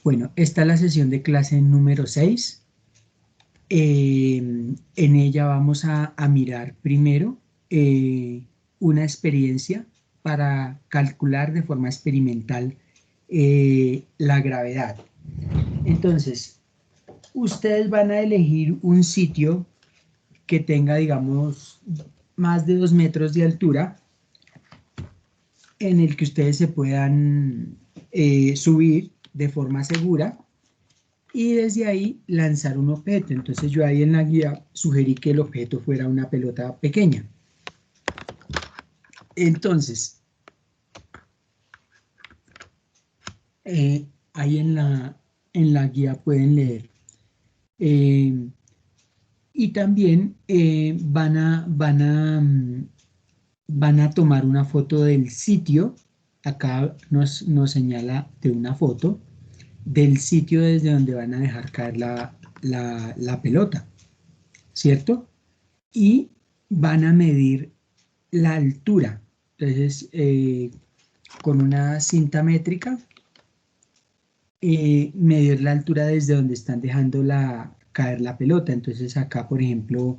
Bueno, esta es la sesión de clase número 6. En ella vamos a mirar primero una experiencia para calcular de forma experimental la gravedad. Entonces, ustedes van a elegir un sitio que tenga, digamos, más de 2 metros de altura, en el que ustedes se puedan subir de forma segura y desde ahí lanzar un objeto. Entonces yo ahí en la guía sugerí que el objeto fuera una pelota pequeña. Entonces, ahí en la guía pueden leer. Y también van a tomar una foto del sitio. Acá nos señala de una foto del sitio desde donde van a dejar caer la pelota, ¿cierto? Y van a medir la altura. Entonces, con una cinta métrica, medir la altura desde donde están dejando caer la pelota. Entonces acá, por ejemplo,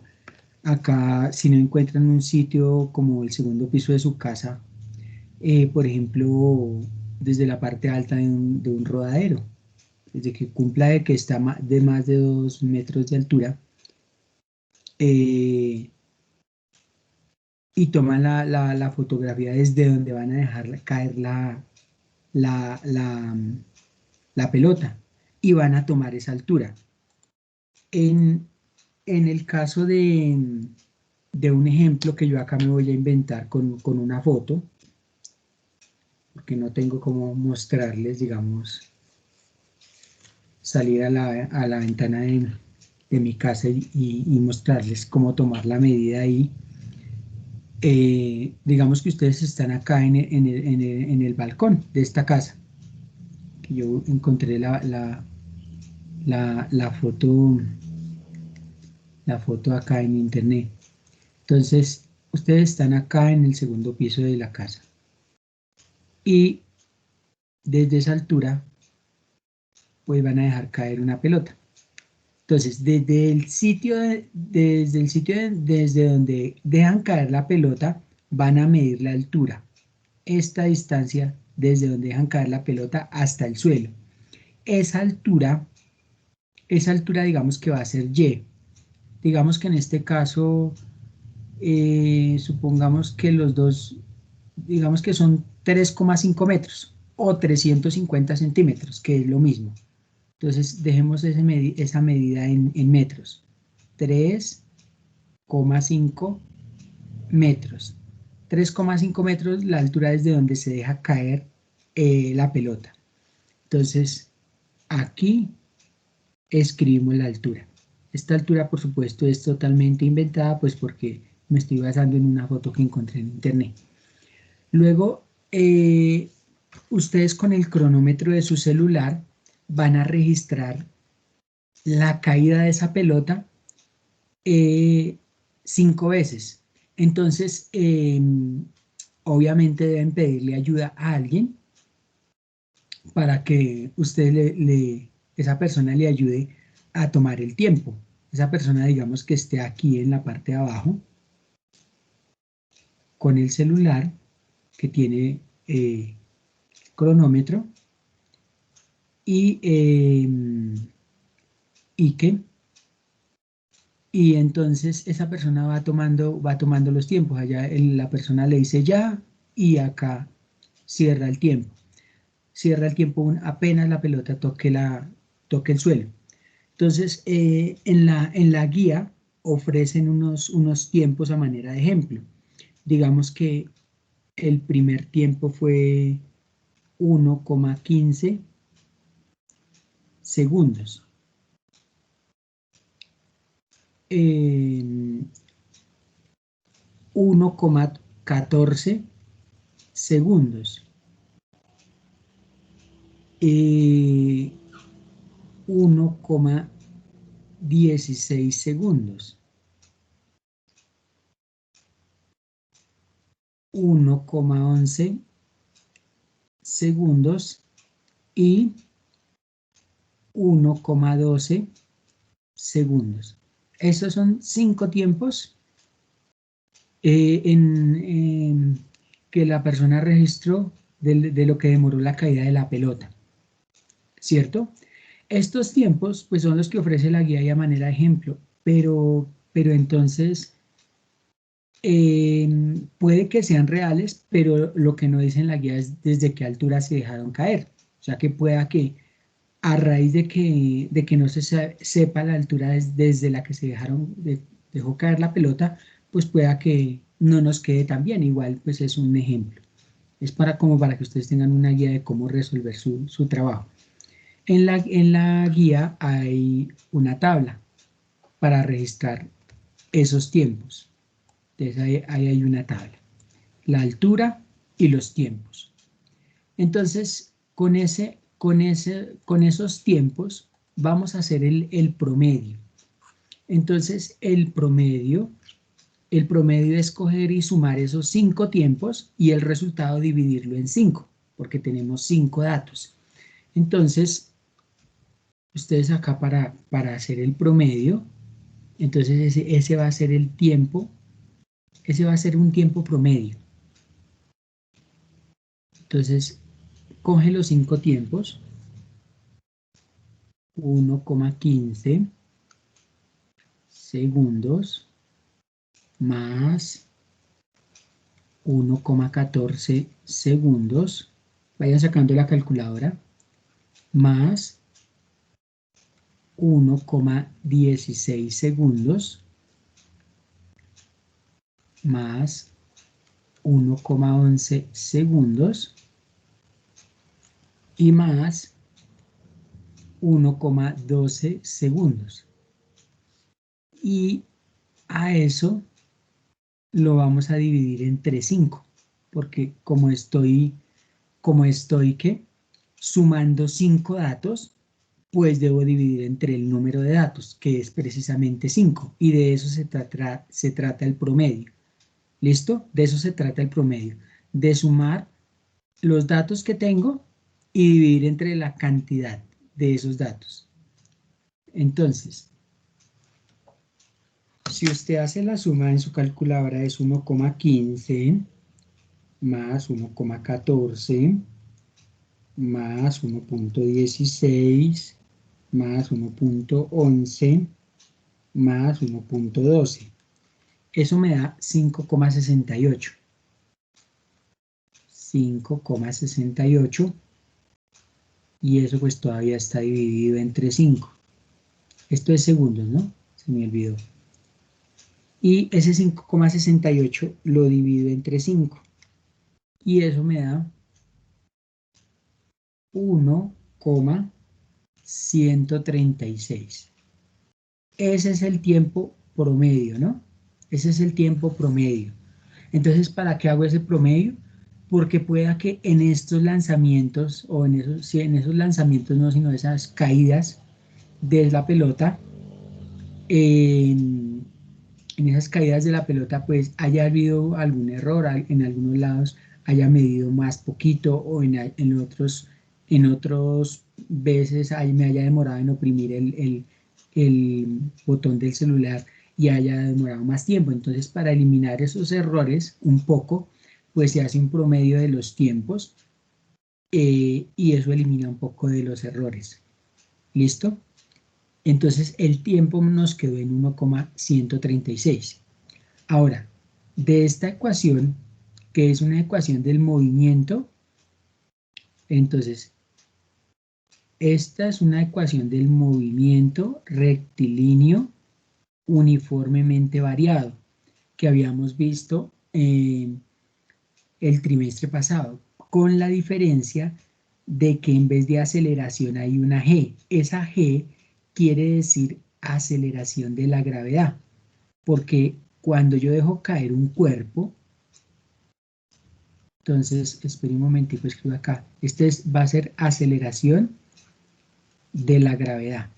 acá si no encuentran un sitio como el segundo piso de su casa, por ejemplo, desde la parte alta de un rodadero, desde que cumpla de que está de más de 2 metros de altura, y toman la fotografía desde donde van a dejar caer la, la pelota y van a tomar esa altura. En el caso de un ejemplo que yo acá me voy a inventar con una foto, porque no tengo cómo mostrarles, digamos, salir a la ventana de mi casa y mostrarles cómo tomar la medida ahí. Digamos que ustedes están acá en el balcón de esta casa, que yo encontré la foto acá en internet. Entonces, ustedes están acá en el segundo piso de la casa y desde esa altura pues van a dejar caer una pelota. Entonces, desde el sitio desde donde dejan caer la pelota, van a medir la altura. Esta distancia desde donde dejan caer la pelota hasta el suelo. Esa altura digamos que va a ser Y. Digamos que en este caso, supongamos que los dos, digamos que son 3,5 metros o 350 centímetros, que es lo mismo. Entonces, dejemos esa medida en metros. 3,5 metros. 3,5 metros la altura desde donde se deja caer la pelota. Entonces, aquí escribimos la altura. Esta altura, por supuesto, es totalmente inventada, pues porque me estoy basando en una foto que encontré en internet. Luego, ustedes con el cronómetro de su celular van a registrar la caída de esa pelota 5 veces. Entonces, obviamente deben pedirle ayuda a alguien para que esa persona le ayude a tomar el tiempo. Esa persona, digamos que esté aquí en la parte de abajo con el celular que tiene cronómetro y entonces esa persona va tomando los tiempos. Allá la persona le dice ya y acá cierra el tiempo. Cierra el tiempo apenas la pelota toque el suelo. Entonces, en la guía ofrecen unos tiempos a manera de ejemplo. Digamos que el primer tiempo fue 1,15 segundos. 1,14 segundos. 1,16 segundos. 1,11 segundos y 1,12 segundos. Estos son 5 tiempos que la persona registró de lo que demoró la caída de la pelota, ¿cierto? Estos tiempos pues son los que ofrece la guía y a manera de ejemplo, pero entonces puede que sean reales, pero lo que no dice en la guía es desde qué altura se dejaron caer. O sea que pueda que a raíz de que no se sepa la altura desde la que se dejó caer la pelota, pues pueda que no nos quede tan bien. Igual pues es un ejemplo. Es como para que ustedes tengan una guía de cómo resolver su trabajo. En la guía hay una tabla para registrar esos tiempos. Entonces ahí hay una tabla. La altura y los tiempos. Entonces, con esos tiempos vamos a hacer el promedio. Entonces, el promedio es coger y sumar esos 5 tiempos y el resultado dividirlo en 5, porque tenemos 5 datos. Entonces, ustedes acá para hacer el promedio, entonces ese va a ser el tiempo, ese va a ser un tiempo promedio. Entonces, coge los 5 tiempos, 1,15 segundos más 1,14 segundos, vayan sacando la calculadora, más 1,16 segundos, más 1,11 segundos y más 1,12 segundos. Y a eso lo vamos a dividir entre 5, porque como estoy ¿qué? Sumando 5 datos, pues debo dividir entre el número de datos, que es precisamente 5, y de eso se trata el promedio. ¿Listo? De eso se trata el promedio, de sumar los datos que tengo y dividir entre la cantidad de esos datos. Entonces, si usted hace la suma en su calculadora es 1,15 más 1,14 más 1,16 más 1,11 más 1,12. Eso me da 5,68. 5,68 y eso pues todavía está dividido entre 5. Esto es segundos, ¿no? Se me olvidó. Y ese 5,68 lo divido entre 5 y eso me da 1,136. Ese es el tiempo promedio, ¿no? Ese es el tiempo promedio. Entonces, ¿para qué hago ese promedio? Porque pueda que en estos lanzamientos, o en esos lanzamientos no, sino esas caídas de la pelota, en esas caídas de la pelota, pues haya habido algún error, en algunos lados haya medido más poquito, o en otros veces me haya demorado en oprimir el botón del celular y haya demorado más tiempo. Entonces, para eliminar esos errores un poco, pues se hace un promedio de los tiempos y eso elimina un poco de los errores. ¿Listo? Entonces, el tiempo nos quedó en 1,136. Ahora, de esta ecuación, que es una ecuación del movimiento, entonces, esta es una ecuación del movimiento rectilíneo uniformemente variado, que habíamos visto el trimestre pasado, con la diferencia de que en vez de aceleración hay una G. Esa G quiere decir aceleración de la gravedad, porque cuando yo dejo caer un cuerpo, entonces, espere un momentico, escribo acá, va a ser aceleración de la gravedad.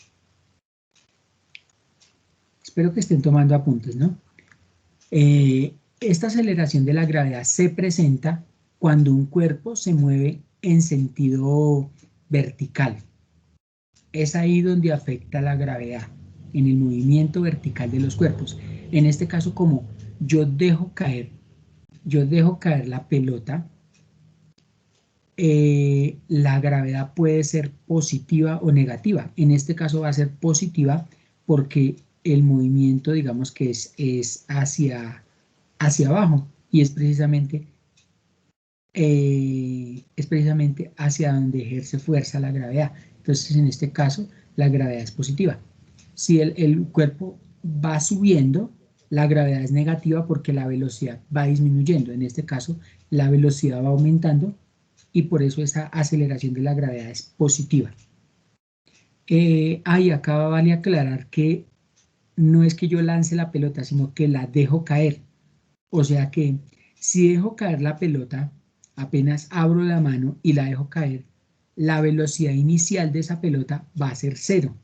Espero que estén tomando apuntes, ¿no? Esta aceleración de la gravedad se presenta cuando un cuerpo se mueve en sentido vertical. Es ahí donde afecta la gravedad, en el movimiento vertical de los cuerpos. En este caso, como yo dejo caer la pelota, la gravedad puede ser positiva o negativa. En este caso va a ser positiva porque el movimiento, digamos que es hacia abajo y es precisamente hacia donde ejerce fuerza la gravedad. Entonces, en este caso, la gravedad es positiva. Si el cuerpo va subiendo, la gravedad es negativa porque la velocidad va disminuyendo. En este caso, la velocidad va aumentando y por eso esa aceleración de la gravedad es positiva. Acá vale aclarar que no es que yo lance la pelota, sino que la dejo caer. O sea que si dejo caer la pelota, apenas abro la mano y la dejo caer, la velocidad inicial de esa pelota va a ser cero,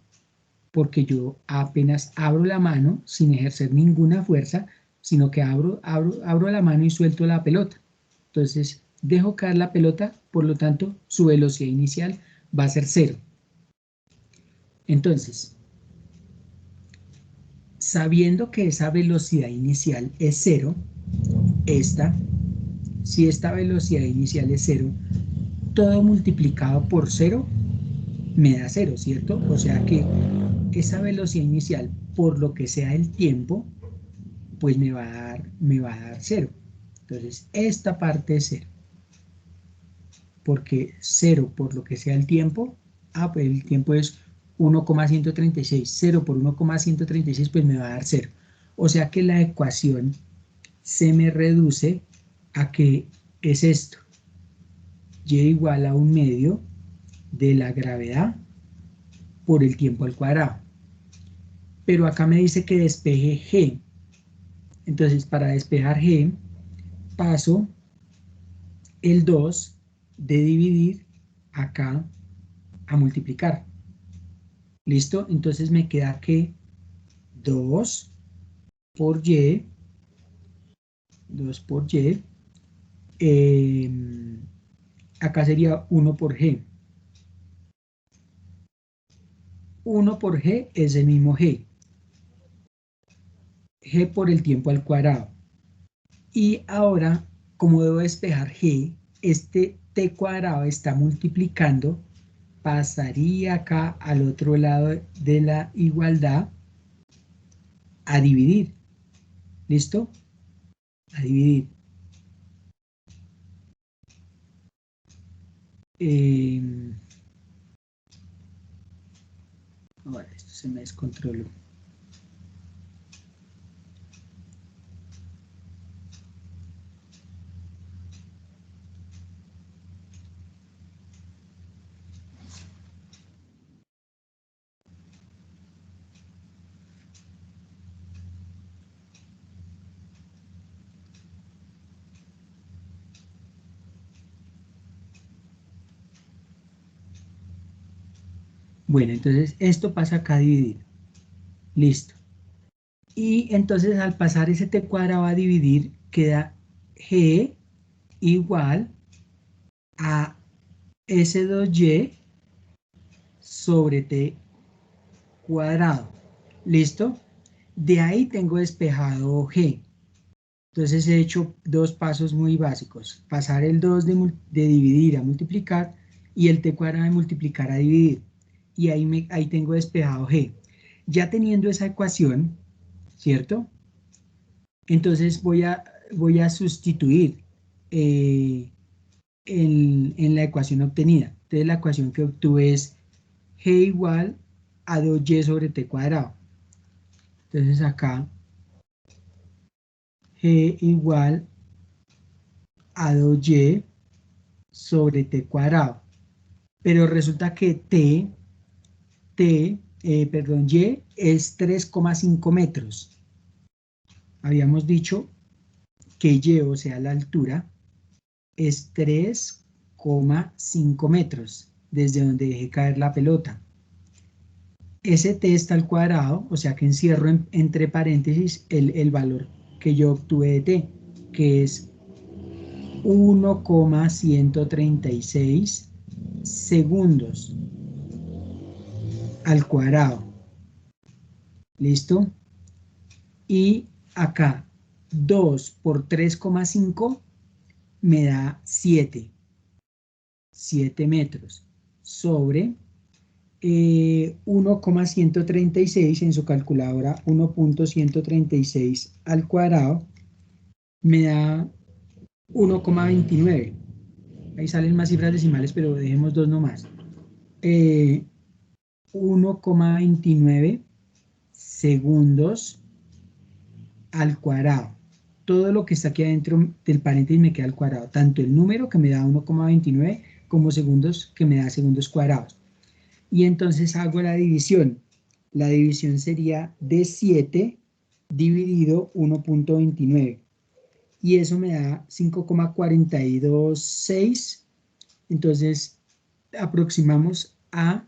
porque yo apenas abro la mano sin ejercer ninguna fuerza, sino que abro la mano y suelto la pelota. Entonces, dejo caer la pelota, por lo tanto, su velocidad inicial va a ser cero. Entonces, sabiendo que esa velocidad inicial es cero, si esta velocidad inicial es cero, todo multiplicado por cero me da cero, ¿cierto? O sea que esa velocidad inicial, por lo que sea el tiempo, pues me va a dar cero. Entonces, esta parte es cero. Porque cero por lo que sea el tiempo, pues el tiempo es 1,136. 0 por 1,136 pues me va a dar cero. O sea que la ecuación se me reduce a que es esto. Y igual a 1/2 de la gravedad por el tiempo al cuadrado. Pero acá me dice que despeje G. Entonces, para despejar G, paso el 2 de dividir acá a multiplicar. ¿Listo? Entonces me queda que 2 por Y, 2 por Y, acá sería 1 por G. 1 por G es el mismo G. G por el tiempo al cuadrado. Y ahora, como debo despejar G, este T cuadrado está multiplicando, pasaría acá al otro lado de la igualdad a dividir. ¿Listo? A dividir. Ahora, esto se me descontroló. Bueno, entonces esto pasa acá a dividir. Listo. Y entonces al pasar ese t cuadrado a dividir, queda G igual a S2Y sobre T cuadrado. ¿Listo? De ahí tengo despejado G. Entonces he hecho dos pasos muy básicos. Pasar el 2 de dividir a multiplicar y el t cuadrado de multiplicar a dividir. Y ahí tengo despejado G. Ya teniendo esa ecuación, ¿cierto? Entonces voy a sustituir en la ecuación obtenida. Entonces la ecuación que obtuve es G igual a 2Y sobre T cuadrado. Entonces acá G igual a 2Y sobre T cuadrado. Pero resulta que Y es 3,5 metros. Habíamos dicho que Y, o sea, la altura, es 3,5 metros desde donde dejé caer la pelota. Ese t está al cuadrado, o sea que encierro entre paréntesis el valor que yo obtuve de t, que es 1,136 segundos. al cuadrado. ¿Listo? Y acá 2 por 3,5 me da 7 metros sobre 1,136 en su calculadora, 1,136 al cuadrado me da 1,29. Ahí salen más cifras decimales, pero dejemos dos nomás. 1,29 segundos al cuadrado. Todo lo que está aquí adentro del paréntesis me queda al cuadrado, tanto el número que me da 1,29 como segundos que me da segundos cuadrados. Y entonces hago la división. La división sería de 7 dividido 1,29. Y eso me da 5,426. Entonces aproximamos a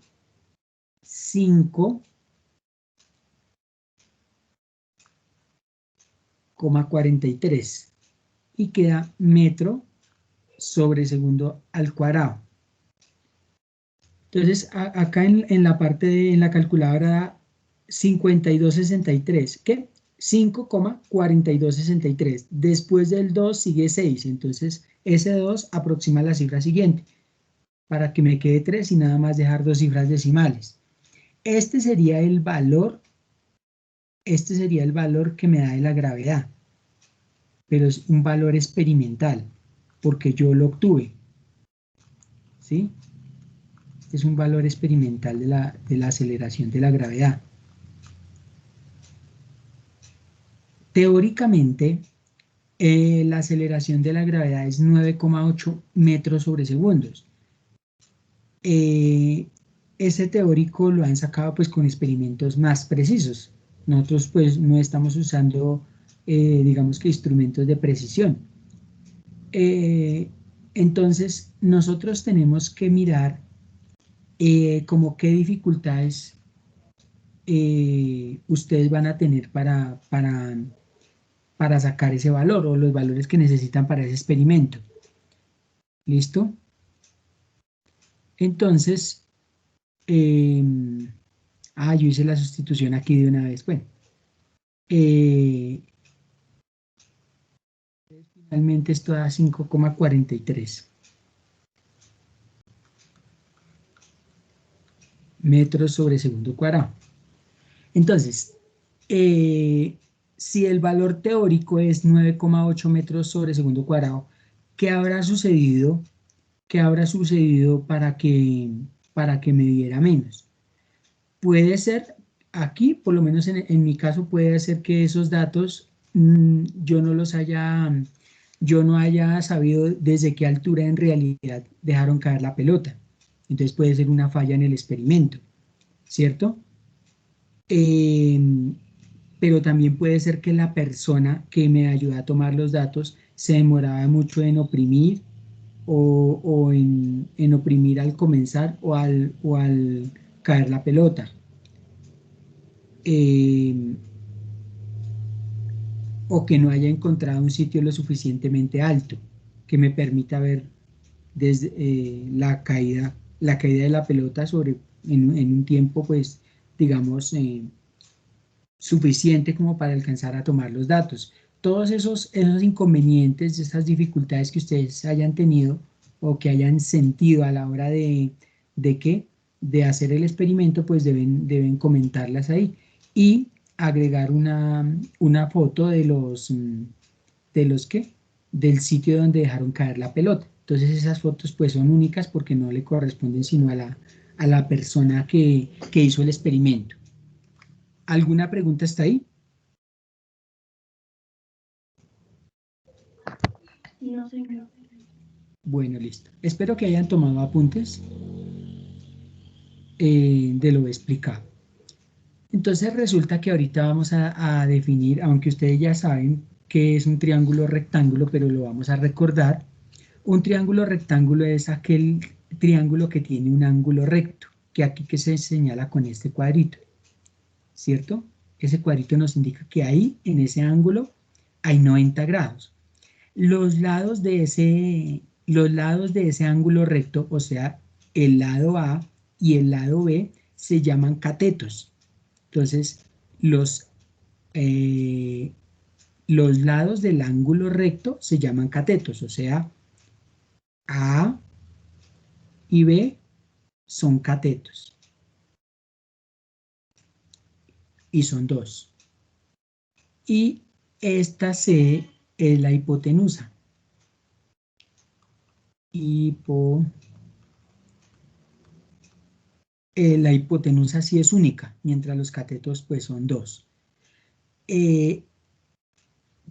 5,43 y queda metro sobre segundo al cuadrado. Entonces acá en la parte en la calculadora da 5263, ¿qué? 5,4263. Después del 2 sigue 6, entonces ese 2 aproxima la cifra siguiente, para que me quede 3 y nada más dejar dos cifras decimales. Este sería el valor que me da de la gravedad, pero es un valor experimental, porque yo lo obtuve, ¿sí? Es un valor experimental de la aceleración de la gravedad. Teóricamente, la aceleración de la gravedad es 9,8 metros sobre segundos. Ese teórico lo han sacado pues con experimentos más precisos. Nosotros pues no estamos usando, digamos que instrumentos de precisión. Entonces, nosotros tenemos que mirar como qué dificultades ustedes van a tener para sacar ese valor o los valores que necesitan para ese experimento. ¿Listo? Entonces, yo hice la sustitución aquí de una vez. Bueno, finalmente esto da 5,43 metros sobre segundo cuadrado. Entonces, si el valor teórico es 9,8 metros sobre segundo cuadrado, ¿qué habrá sucedido? ¿Qué habrá sucedido para que me diera menos? Puede ser, aquí, por lo menos en mi caso, puede ser que esos datos yo no haya sabido desde qué altura en realidad dejaron caer la pelota. Entonces puede ser una falla en el experimento, ¿cierto? Pero también puede ser que la persona que me ayuda a tomar los datos se demoraba mucho en oprimir o en oprimir al comenzar o al caer la pelota. O que no haya encontrado un sitio lo suficientemente alto que me permita ver desde la caída de la pelota en un tiempo, pues, digamos, suficiente como para alcanzar a tomar los datos. Todos esos inconvenientes, esas dificultades que ustedes hayan tenido o que hayan sentido a la hora de hacer el experimento, pues deben comentarlas ahí y agregar una foto del sitio donde dejaron caer la pelota. Entonces esas fotos pues son únicas porque no le corresponden sino a la persona que hizo el experimento. ¿Alguna pregunta hasta ahí? No, señor. Bueno, listo. Espero que hayan tomado apuntes de lo explicado. Entonces resulta que ahorita vamos a definir, aunque ustedes ya saben qué es un triángulo rectángulo, pero lo vamos a recordar. Un triángulo rectángulo es aquel triángulo que tiene un ángulo recto, que aquí que se señala con este cuadrito, ¿cierto? Ese cuadrito nos indica que ahí, en ese ángulo, hay 90 grados. Los lados de ese ángulo recto, o sea, el lado A y el lado B, se llaman catetos. Entonces, los lados del ángulo recto se llaman catetos, o sea, A y B son catetos, y son dos. Y esta C es la hipotenusa. La hipotenusa sí es única, mientras los catetos pues son dos.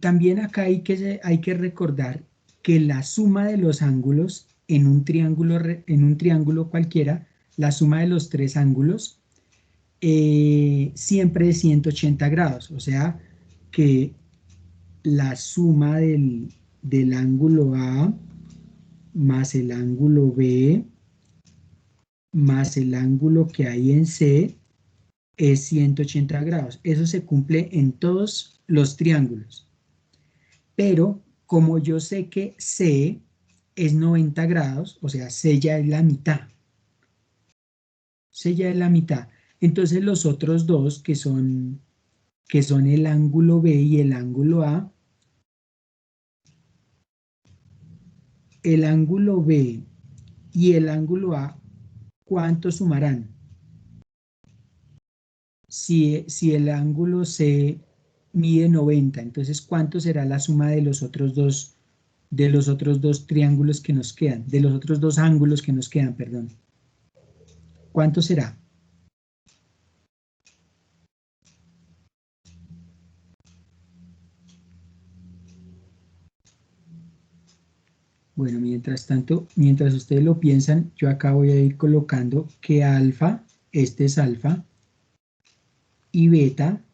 También acá hay que recordar que la suma de los ángulos en un triángulo cualquiera, la suma de los tres ángulos, siempre es 180 grados, o sea que la suma del ángulo A más el ángulo B más el ángulo que hay en C es 180 grados. Eso se cumple en todos los triángulos. Pero como yo sé que C es 90 grados, o sea, C ya es la mitad. C ya es la mitad. Entonces los otros dos, que son el ángulo B y el ángulo A, el ángulo B y el ángulo A, ¿cuánto sumarán? Si el ángulo C mide 90, entonces ¿cuánto será la suma de los otros dos triángulos que nos quedan, de los otros dos ángulos que nos quedan, perdón? ¿Cuánto será? Bueno, mientras tanto, mientras ustedes lo piensan, yo acá voy a ir colocando que alfa, este es alfa, y beta,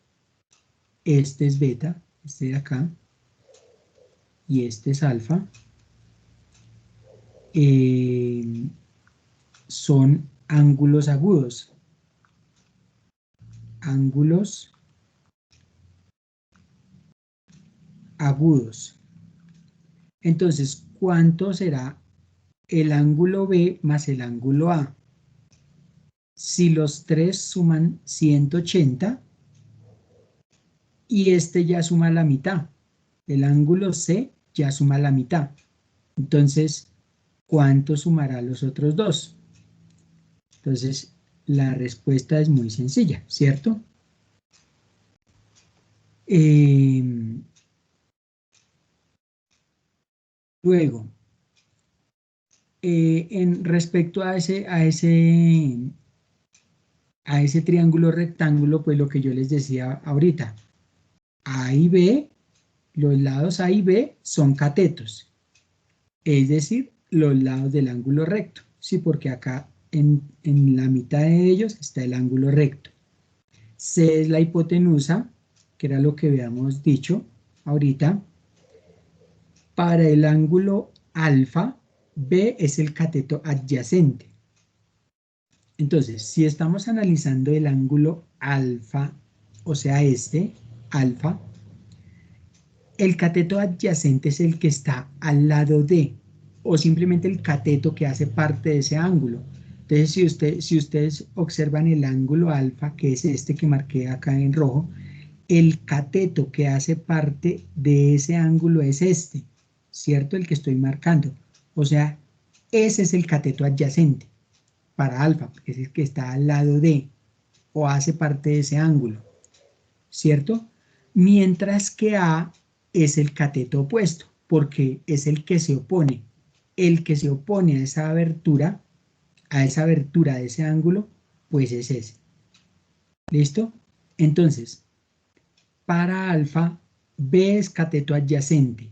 este es beta, este de acá, y este es alfa, son ángulos agudos. Ángulos agudos. Entonces, ¿cuánto será el ángulo B más el ángulo A? Si los tres suman 180 y este ya suma la mitad, el ángulo C ya suma la mitad. Entonces, ¿cuánto sumará los otros dos? Entonces, la respuesta es muy sencilla, ¿cierto? Luego, en respecto a ese triángulo rectángulo, pues lo que yo les decía ahorita, A y B, los lados A y B son catetos, es decir, los lados del ángulo recto, ¿sí? Porque acá en la mitad de ellos está el ángulo recto. C es la hipotenusa, que era lo que habíamos dicho ahorita. Para el ángulo alfa, B es el cateto adyacente. Entonces, si estamos analizando el ángulo alfa, o sea este, alfa, el cateto adyacente es el que está al lado de, o simplemente el cateto que hace parte de ese ángulo. Entonces, si ustedes observan el ángulo alfa, que es este que marqué acá en rojo, el cateto que hace parte de ese ángulo es este, ¿cierto? El que estoy marcando. O sea, ese es el cateto adyacente para alfa, porque es el que está al lado de, o hace parte de ese ángulo, ¿cierto? Mientras que A es el cateto opuesto, porque es el que se opone. El que se opone a esa abertura de ese ángulo, pues es ese. ¿Listo? Entonces, para alfa, B es cateto adyacente.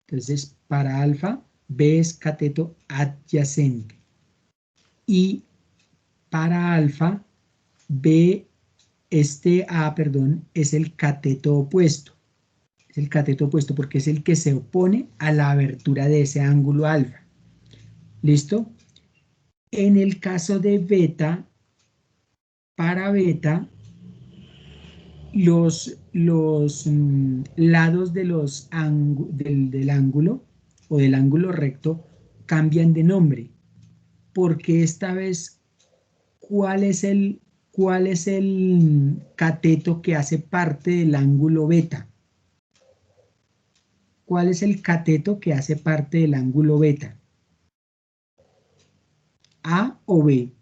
Entonces, para alfa, B es cateto adyacente. Y para alfa, perdón, es el cateto opuesto. Es el cateto opuesto porque es el que se opone a la abertura de ese ángulo alfa. ¿Listo? En el caso de beta, para beta, los lados del ángulo o del ángulo recto cambian de nombre, porque esta vez ¿cuál es el cateto que hace parte del ángulo beta? ¿Cuál es el cateto que hace parte del ángulo beta? ¿A o B?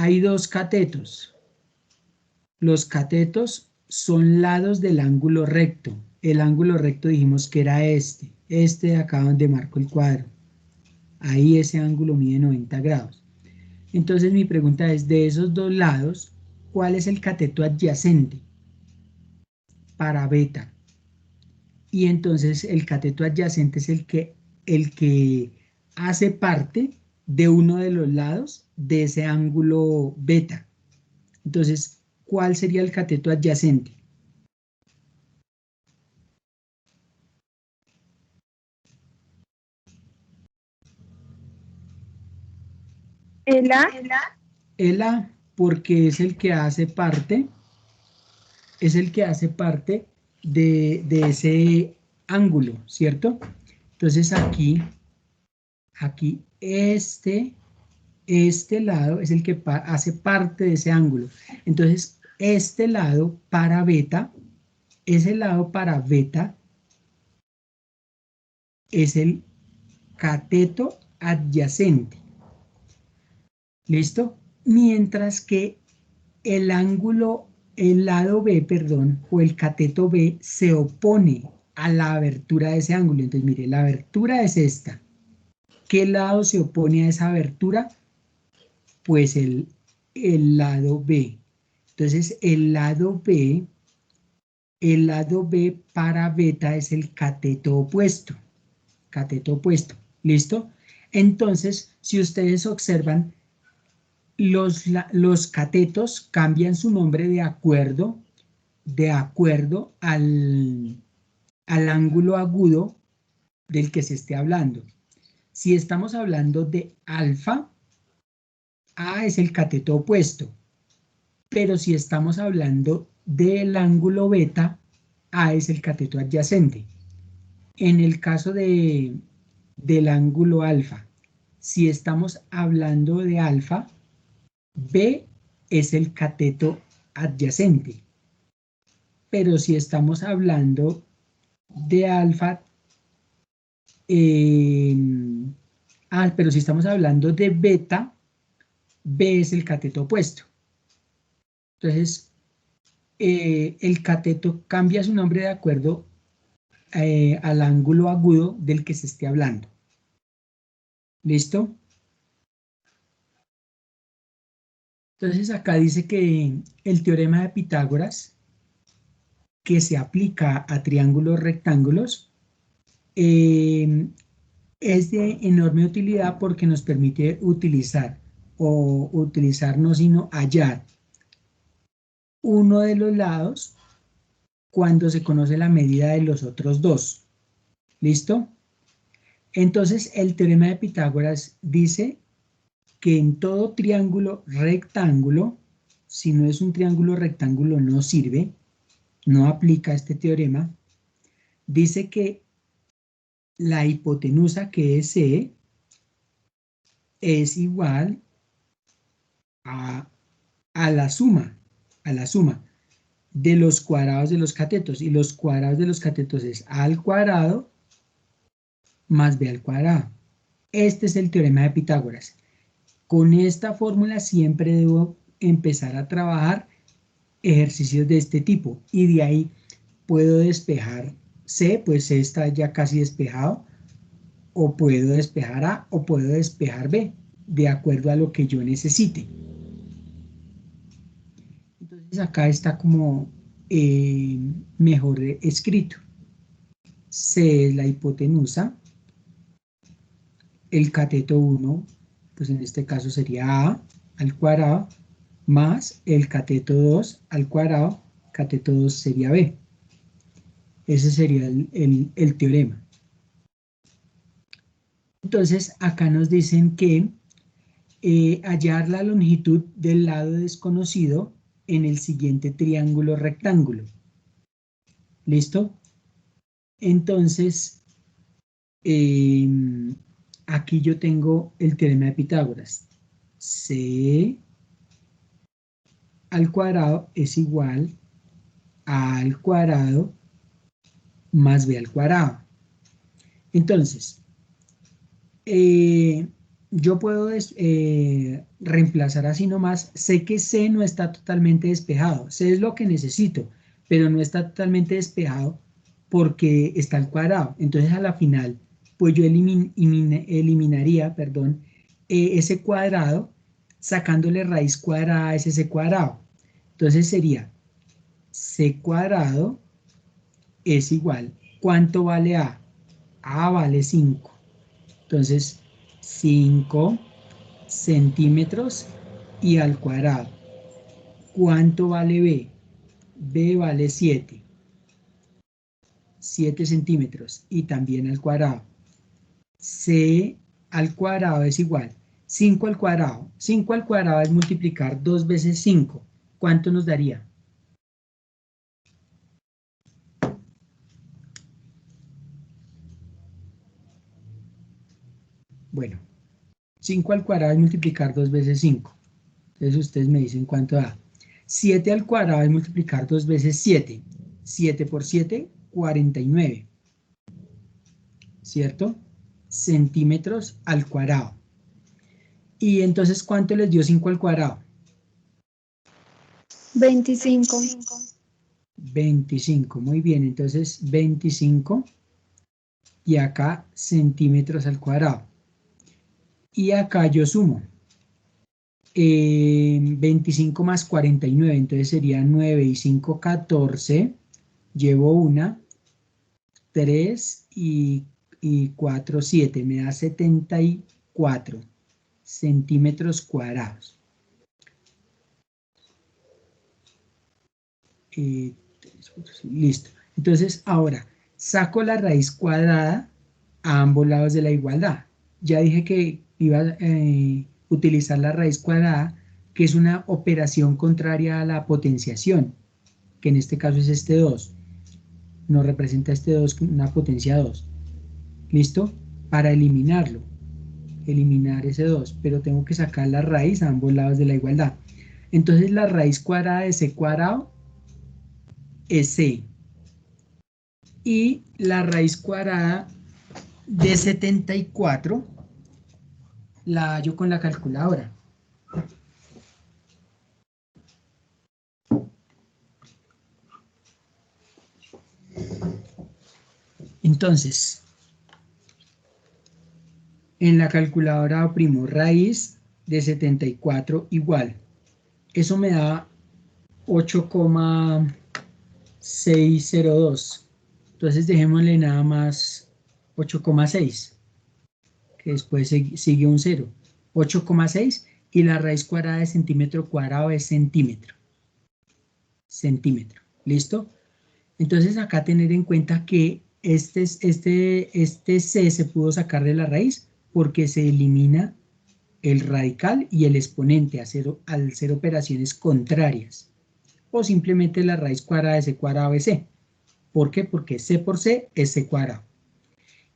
Hay dos catetos. Los catetos son lados del ángulo recto. El ángulo recto dijimos que era este de acá donde marco el cuadro. Ahí ese ángulo mide 90 grados. Entonces mi pregunta es, de esos dos lados, ¿cuál es el cateto adyacente para beta? Y entonces el cateto adyacente es el que hace parte de uno de los lados de ese ángulo beta. Entonces, ¿cuál sería el cateto adyacente? El A. El A, porque es el que hace parte, de ese ángulo, ¿cierto? Entonces aquí este lado es el que hace parte de ese ángulo. Entonces, este lado para beta, ese lado para beta es el cateto adyacente. ¿Listo? Mientras que el lado B, perdón, o el cateto B se opone a la abertura de ese ángulo. Entonces, mire, la abertura es esta. ¿Qué lado se opone a esa abertura? Pues el lado B. Entonces, el lado B para beta es el cateto opuesto. Cateto opuesto. ¿Listo? Entonces, si ustedes observan, los catetos cambian su nombre de acuerdo al ángulo agudo del que se esté hablando. Si estamos hablando de alfa, A es el cateto opuesto. Pero si estamos hablando del ángulo beta, A es el cateto adyacente. En el caso del ángulo alfa, si estamos hablando de alfa, B es el cateto adyacente. Pero si estamos hablando de alfa, pero si estamos hablando de beta, B es el cateto opuesto. Entonces, el cateto cambia su nombre de acuerdo al ángulo agudo del que se esté hablando. ¿Listo? Entonces acá dice que el teorema de Pitágoras, que se aplica a triángulos rectángulos, es de enorme utilidad porque nos permite utilizar, o utilizar no sino hallar, uno de los lados cuando se conoce la medida de los otros dos. ¿Listo? Entonces el teorema de Pitágoras dice que en todo triángulo rectángulo, si no es un triángulo rectángulo no sirve, no aplica este teorema, dice que la hipotenusa, que es C, es igual a la suma de los cuadrados de los catetos, y los cuadrados de los catetos es A al cuadrado más B al cuadrado. Este es el teorema de Pitágoras. Con esta fórmula siempre debo empezar a trabajar ejercicios de este tipo, y de ahí puedo despejar C, pues C está ya casi despejado, o puedo despejar A o puedo despejar B, de acuerdo a lo que yo necesite. Entonces acá está como mejor escrito. C es la hipotenusa, el cateto 1, pues en este caso sería A al cuadrado, más el cateto 2 al cuadrado, cateto 2 sería B. Ese sería el teorema. Entonces, acá nos dicen que hallar la longitud del lado desconocido en el siguiente triángulo rectángulo. ¿Listo? Entonces, aquí yo tengo el teorema de Pitágoras. C al cuadrado es igual a al cuadrado más b al cuadrado. Entonces, yo puedo reemplazar así nomás. Sé que C no está totalmente despejado. C es lo que necesito, pero no está totalmente despejado porque está al cuadrado. Entonces, a la final, pues yo eliminaría, perdón, ese cuadrado sacándole raíz cuadrada a ese C cuadrado. Entonces sería C cuadrado es igual. ¿Cuánto vale A? A vale 5. Entonces, 5 centímetros y al cuadrado. ¿Cuánto vale B? B vale 7. 7 centímetros y también al cuadrado. C al cuadrado es igual. 5 al cuadrado. 5 al cuadrado es multiplicar 2 veces 5. ¿Cuánto nos daría? Bueno, 5 al cuadrado es multiplicar 2 veces 5. Entonces ustedes me dicen cuánto da. 7 al cuadrado es multiplicar 2 veces 7. 7 por 7, 49. ¿Cierto? Centímetros al cuadrado. Y entonces, ¿cuánto les dio 5 al cuadrado? 25. 25. Muy bien, entonces 25 y acá centímetros al cuadrado. Y acá yo sumo 25 más 49, entonces sería 9 y 5, 14. Llevo una, 3 y 4, 7. Me da 74 centímetros cuadrados. Listo. Entonces, ahora saco la raíz cuadrada a ambos lados de la igualdad. Ya dije que iba a utilizar la raíz cuadrada, que es una operación contraria a la potenciación, que en este caso es este 2. Nos representa este 2 con una potencia 2. ¿Listo? Para eliminarlo. Eliminar ese 2, pero tengo que sacar la raíz a ambos lados de la igualdad. Entonces la raíz cuadrada de c cuadrado es c. Y la raíz cuadrada de 74 la hallo con la calculadora. Entonces, en la calculadora oprimo raíz de 74 igual. Eso me da 8,602. Entonces dejémosle nada más 8,6, que después sigue un 0. 8,6 y la raíz cuadrada de centímetro cuadrado es centímetro. Centímetro. ¿Listo? Entonces acá tener en cuenta que este C se pudo sacar de la raíz porque se elimina el radical y el exponente al ser operaciones contrarias. O simplemente la raíz cuadrada de C cuadrado es C. ¿Por qué? Porque C por C es C cuadrado.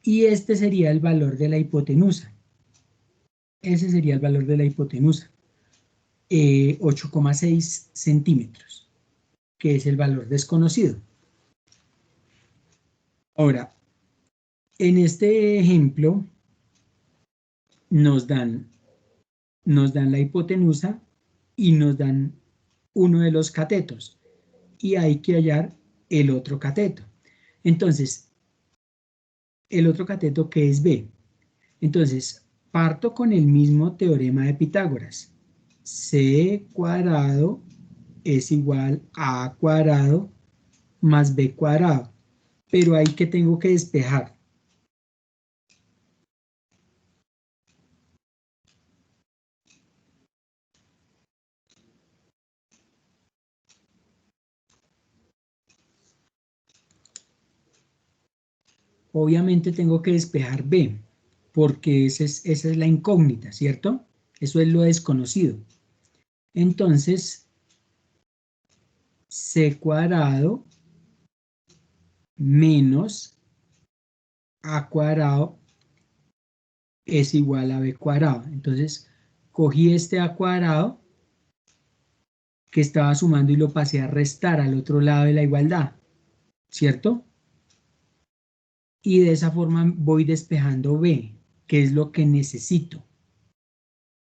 Y este sería el valor de la hipotenusa. Ese sería el valor de la hipotenusa. 8,6 centímetros, que es el valor desconocido. Ahora, en este ejemplo nos dan la hipotenusa y nos dan uno de los catetos y hay que hallar el otro cateto. Entonces, el otro cateto que es B. Entonces, parto con el mismo teorema de Pitágoras. C cuadrado es igual a A cuadrado más B cuadrado. Pero ahí que tengo que despejar. Obviamente tengo que despejar B. porque esa es la incógnita, ¿cierto? Eso es lo desconocido. Entonces, c cuadrado menos a cuadrado es igual a b cuadrado. Entonces, cogí este a cuadrado que estaba sumando y lo pasé a restar al otro lado de la igualdad, ¿cierto? Y de esa forma voy despejando b, que es lo que necesito,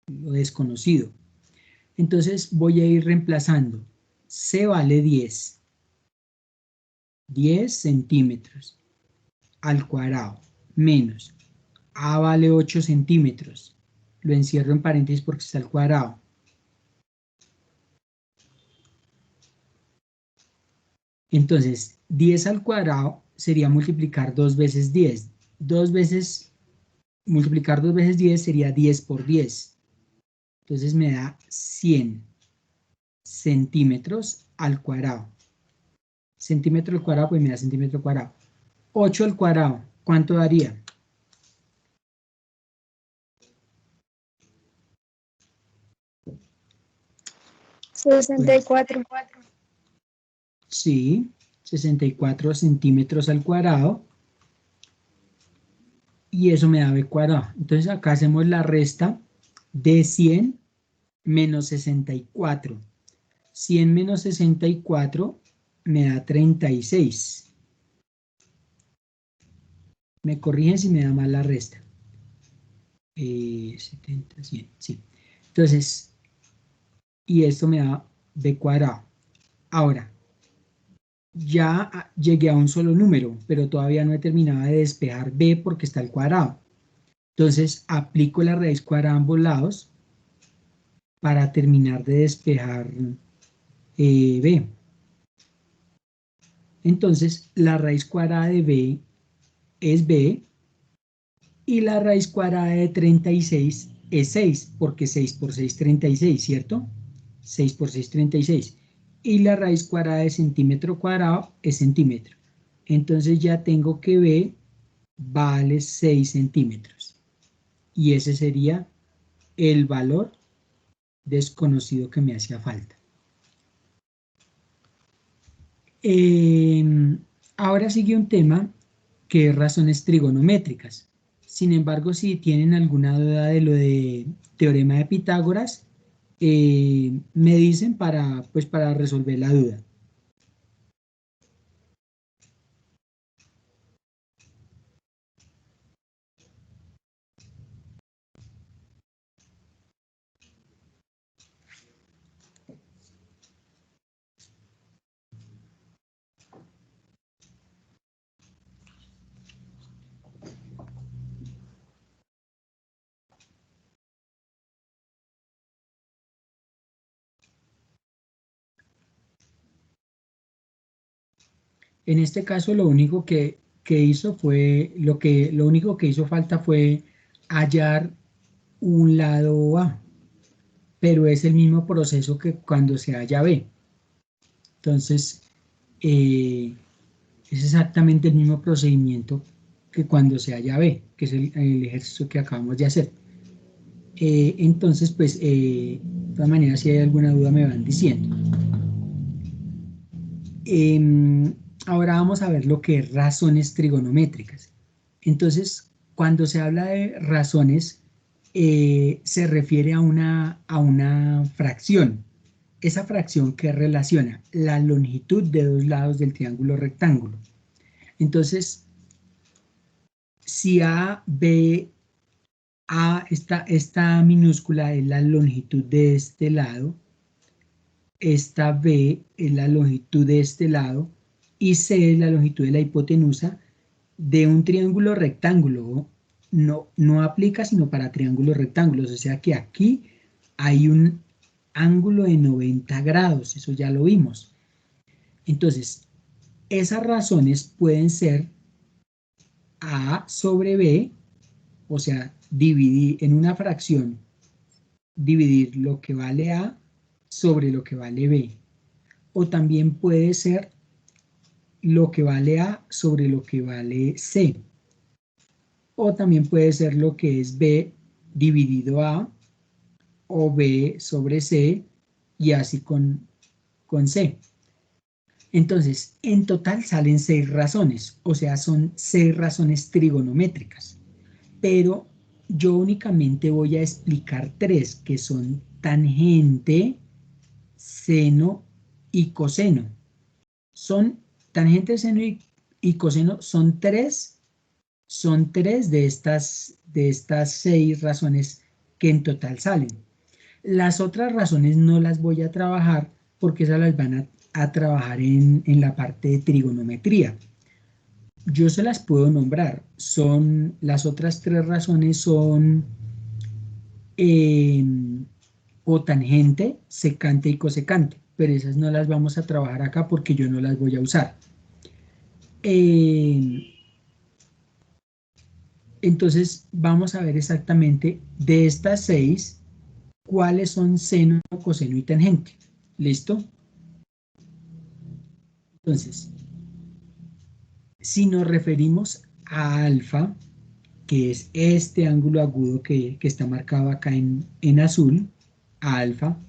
lo desconocido. Entonces voy a ir reemplazando. C vale 10 centímetros al cuadrado, menos A vale 8 centímetros. Lo encierro en paréntesis porque está al cuadrado. Entonces, 10 al cuadrado sería multiplicar 2 veces 10. Multiplicar 2 veces 10 sería 10 por 10. Entonces me da 100 centímetros al cuadrado. Centímetro al cuadrado, pues me da centímetro cuadrado. 8 al cuadrado, ¿cuánto daría? Pues, 64. sí, 64 centímetros al cuadrado. Y eso me da b cuadrado. Entonces acá hacemos la resta de 100 menos 64. 100 menos 64 me da 36. Me corrigen si me da mal la resta. 70, 100, sí. Entonces, y esto me da b cuadrado. Ahora, ya llegué a un solo número, pero todavía no he terminado de despejar b porque está al cuadrado. Entonces, aplico la raíz cuadrada a ambos lados para terminar de despejar b. Entonces, la raíz cuadrada de b es b y la raíz cuadrada de 36 es 6, porque 6 por 6, 36, ¿cierto? 6 por 6, 36. Y la raíz cuadrada de centímetro cuadrado es centímetro. Entonces ya tengo que b vale 6 centímetros. Y ese sería el valor desconocido que me hacía falta. Ahora sigue un tema que es razones trigonométricas. Sin embargo, si tienen alguna duda de lo de teorema de Pitágoras, me dicen pues, para resolver la duda. En este caso, lo único que hizo fue, lo único que hizo falta fue hallar un lado A, pero es el mismo proceso que cuando se halla B. Entonces, es exactamente el mismo procedimiento que cuando se halla B, que es el ejercicio que acabamos de hacer. Entonces, pues, de todas maneras, si hay alguna duda me van diciendo. Ahora vamos a ver lo que es razones trigonométricas. Entonces, cuando se habla de razones, se refiere a una fracción. Esa fracción que relaciona la longitud de dos lados del triángulo rectángulo. Entonces, si A, B, A, esta minúscula es la longitud de este lado, esta B es la longitud de este lado y C es la longitud de la hipotenusa de un triángulo rectángulo. No aplica sino para triángulos rectángulos, o sea que aquí hay un ángulo de 90 grados, eso ya lo vimos. Entonces, esas razones pueden ser A sobre B, o sea, dividir en una fracción, dividir lo que vale A sobre lo que vale B. O también puede ser lo que vale A sobre lo que vale C. o también puede ser lo que es B dividido A, o B sobre C, y así con C. Entonces, en total salen 6 razones, o sea, son 6 razones trigonométricas, pero yo únicamente voy a explicar 3, que son tangente, seno y coseno. Son tangente, seno y coseno, son tres de estas 6 razones que en total salen. Las otras razones no las voy a trabajar porque esas las van a trabajar en la parte de trigonometría. Yo se las puedo nombrar. Las otras 3 razones son cotangente, secante y cosecante, pero esas no las vamos a trabajar acá porque yo no las voy a usar. Entonces vamos a ver exactamente de estas 6 cuáles son seno, coseno y tangente. ¿Listo? Entonces, si nos referimos a alfa, que es este ángulo agudo que está marcado acá en azul, a alfa,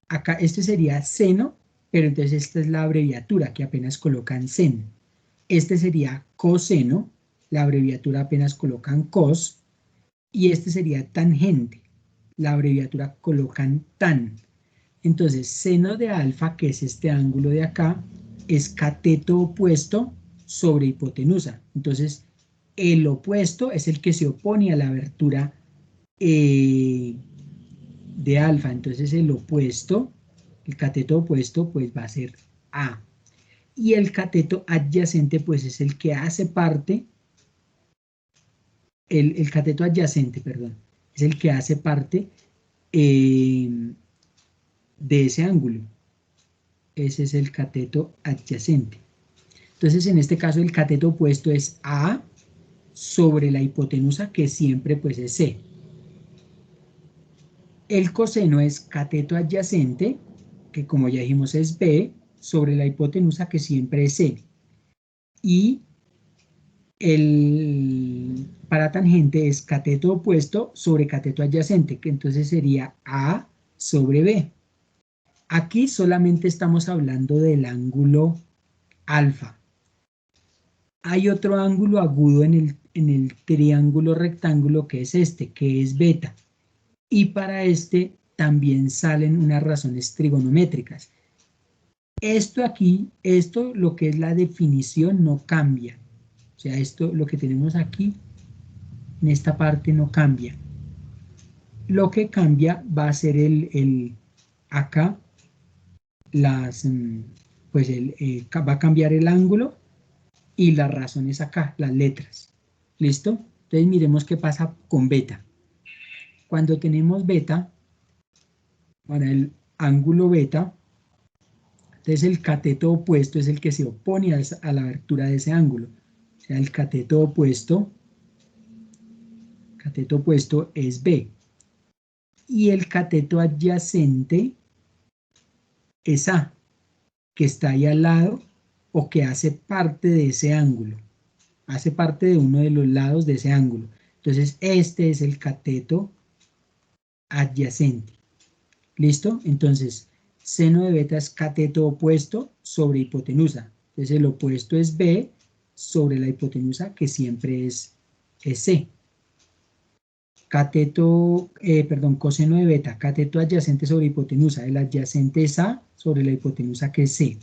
acá este sería seno, pero entonces esta es la abreviatura que apenas colocan seno. Este sería coseno, la abreviatura apenas colocan cos, y este sería tangente, la abreviatura colocan tan. Entonces, seno de alfa, que es este ángulo de acá, es cateto opuesto sobre hipotenusa. Entonces, el opuesto es el que se opone a la abertura de alfa. Entonces, el opuesto, el cateto opuesto, pues va a ser A. Y el cateto adyacente, pues es el que hace parte, el cateto adyacente, perdón, es el que hace parte de ese ángulo. Ese es el cateto adyacente. Entonces, en este caso, el cateto opuesto es A sobre la hipotenusa, que siempre pues es C. El coseno es cateto adyacente, que como ya dijimos es B, sobre la hipotenusa, que siempre es C. Y el para tangente es cateto opuesto sobre cateto adyacente, que entonces sería A sobre B. Aquí solamente estamos hablando del ángulo alfa. Hay otro ángulo agudo en el triángulo rectángulo, que es este, que es beta. Y para este también salen unas razones trigonométricas. Esto aquí, lo que es la definición no cambia. O sea, esto, lo que tenemos aquí, en esta parte no cambia. Lo que cambia va a ser acá, pues va a cambiar el ángulo y las razones acá, las letras. ¿Listo? Entonces miremos qué pasa con beta. Cuando tenemos beta, para el ángulo beta, entonces el cateto opuesto es el que se opone a la abertura de ese ángulo. O sea, el cateto opuesto es B. Y el cateto adyacente es A, que está ahí al lado o que hace parte de ese ángulo. Hace parte de uno de los lados de ese ángulo. Entonces, este es el cateto adyacente. ¿Listo? Entonces, seno de beta es cateto opuesto sobre hipotenusa. Entonces, el opuesto es B sobre la hipotenusa, que siempre es C. Coseno de beta, cateto adyacente sobre hipotenusa. El adyacente es A sobre la hipotenusa, que es C.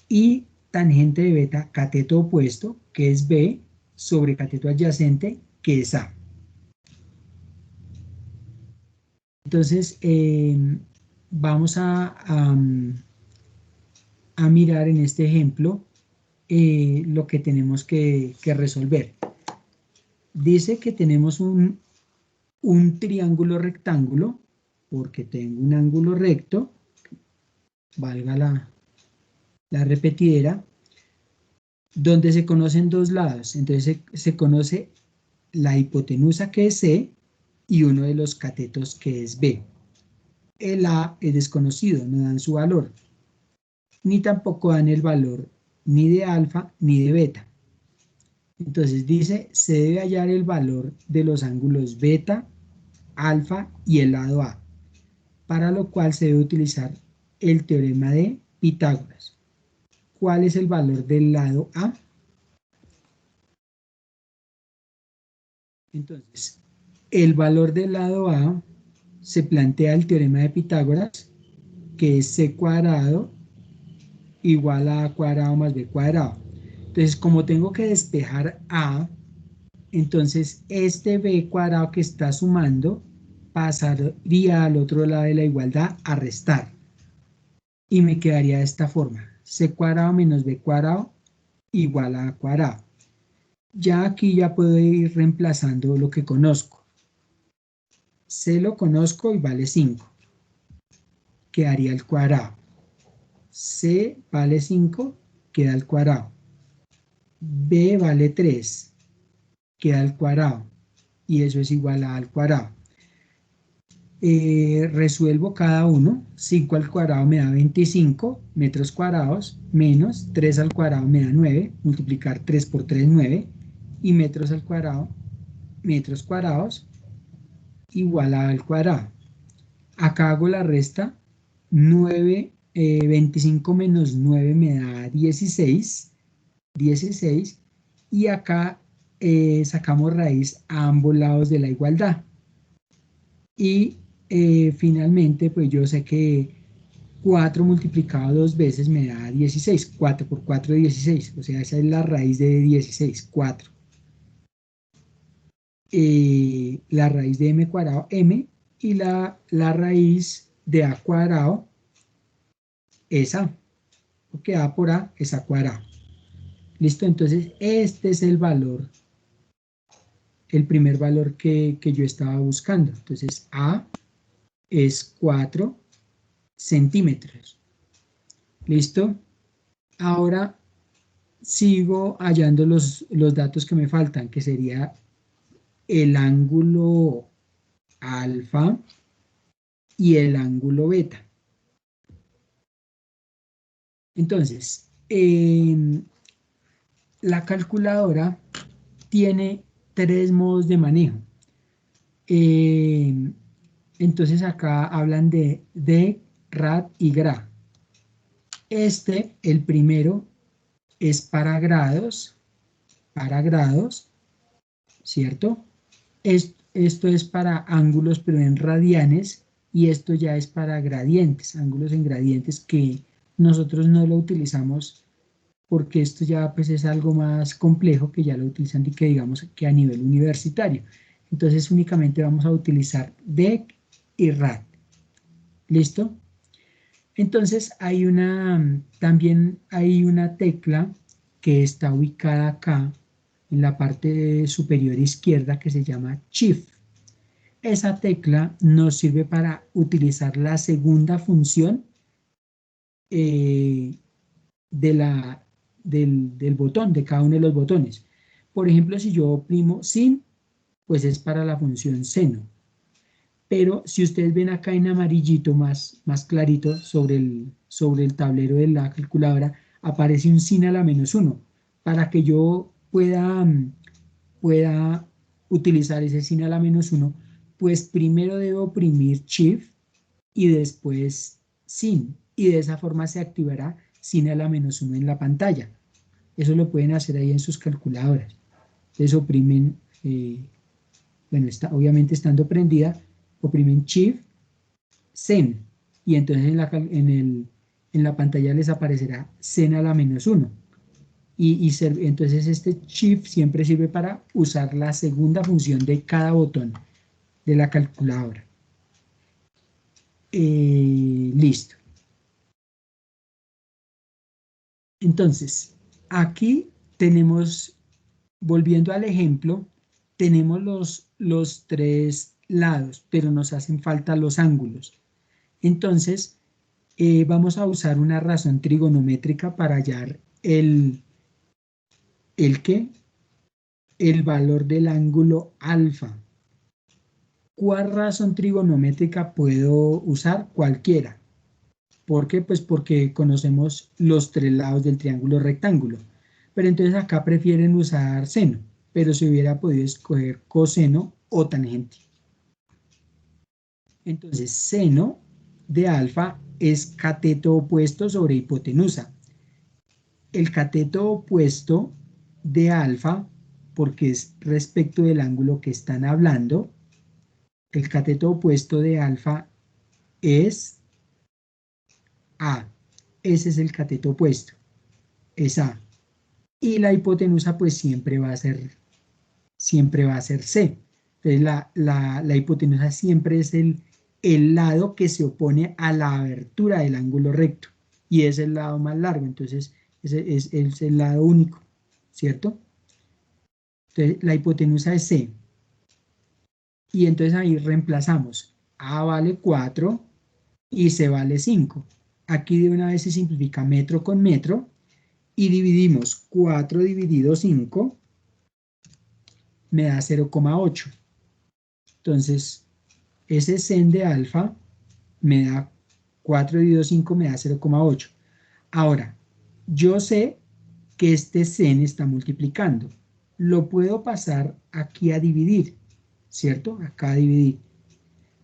Y tangente de beta, cateto opuesto, que es B sobre cateto adyacente, que es A. Entonces, vamos a mirar en este ejemplo lo que tenemos que resolver. Dice que tenemos un triángulo rectángulo, porque tengo un ángulo recto, valga la repetidera, donde se conocen dos lados. Entonces se conoce la hipotenusa, que es C, y uno de los catetos, que es B. El A es desconocido, no dan su valor, ni tampoco dan el valor ni de alfa ni de beta. Entonces dice, se debe hallar el valor de los ángulos beta, alfa y el lado A, para lo cual se debe utilizar el teorema de Pitágoras. ¿Cuál es el valor del lado A? Entonces, el valor del lado A se plantea el teorema de Pitágoras, que es c cuadrado igual a A cuadrado más B cuadrado. Entonces, como tengo que despejar A, entonces este B cuadrado que está sumando pasaría al otro lado de la igualdad a restar. Y me quedaría de esta forma, c cuadrado menos b cuadrado igual a A cuadrado. Ya aquí ya puedo ir reemplazando lo que conozco. C lo conozco y vale 5. Quedaría al cuadrado. C vale 5, queda al cuadrado. B vale 3, queda al cuadrado. Y eso es igual a al cuadrado. Resuelvo cada uno. 5 al cuadrado me da 25 metros cuadrados, menos 3 al cuadrado me da 9, multiplicar 3 por 3, 9, y metros al cuadrado, metros cuadrados, igual a al cuadrado. Acá hago la resta, 9, 25 menos 9 me da 16, 16, y acá sacamos raíz a ambos lados de la igualdad. Y finalmente, pues yo sé que 4 multiplicado 2 veces me da 16. 4 por 4 es 16. O sea, esa es la raíz de 16, 4. La raíz de m cuadrado, m. Y la raíz de a cuadrado es a. Porque a por a es a cuadrado. ¿Listo? Entonces, este es el valor, el primer valor que yo estaba buscando. Entonces, a es 4 centímetros. ¿Listo? Ahora sigo hallando los datos que me faltan, que sería el ángulo alfa y el ángulo beta. Entonces, la calculadora tiene 3 modos de manejo. Entonces acá hablan de rad y gra. El primero, es para grados, ¿cierto? Esto es para ángulos, pero en radianes, y esto ya es para gradientes, ángulos en gradientes, que nosotros no lo utilizamos porque esto ya pues es algo más complejo, que ya lo utilizan y que digamos que a nivel universitario. Entonces únicamente vamos a utilizar dec y rad. ¿Listo? Entonces también hay una tecla que está ubicada acá en la parte superior izquierda, que se llama Shift. Esa tecla nos sirve para utilizar la segunda función del botón, de cada uno de los botones. Por ejemplo, si yo oprimo sin, pues es para la función seno. Pero si ustedes ven acá en amarillito más clarito sobre el tablero de la calculadora, aparece un sin a la -1. Para que yo pueda utilizar ese sin a la -1, pues primero debo oprimir Shift y después sin. Y de esa forma se activará sin a la -1 en la pantalla. Eso lo pueden hacer ahí en sus calculadoras. Entonces oprimen, bueno, obviamente estando prendida, oprimen Shift, Sen, y entonces en la pantalla les aparecerá Sen a la -1. Entonces este Shift siempre sirve para usar la segunda función de cada botón de la calculadora. Listo. Entonces, aquí tenemos, volviendo al ejemplo, tenemos los 3 lados, pero nos hacen falta los ángulos. Entonces, vamos a usar una razón trigonométrica para hallar el valor del ángulo alfa. ¿Cuál razón trigonométrica puedo usar? Cualquiera. ¿Por qué? Pues porque conocemos los 3 lados del triángulo rectángulo. pero entonces acá prefieren usar seno, pero se hubiera podido escoger coseno o tangente. Entonces, seno de alfa es cateto opuesto sobre hipotenusa. El cateto opuesto de alfa, porque es respecto del ángulo que están hablando, el cateto opuesto de alfa es A. Ese es el cateto opuesto, es A. Y la hipotenusa pues siempre va a ser C. Entonces la hipotenusa siempre es el lado que se opone a la abertura del ángulo recto y es el lado más largo, entonces es el lado único, ¿cierto? Entonces la hipotenusa es C. Y entonces ahí reemplazamos. A vale 4 y C vale 5. Aquí de una vez se simplifica metro con metro y dividimos 4 dividido 5 me da 0,8. Entonces, ese sen de alfa me da 4 dividido 5 me da 0,8. Ahora, yo sé que este sen está multiplicando. Lo puedo pasar aquí a dividir, ¿cierto? Acá a dividir.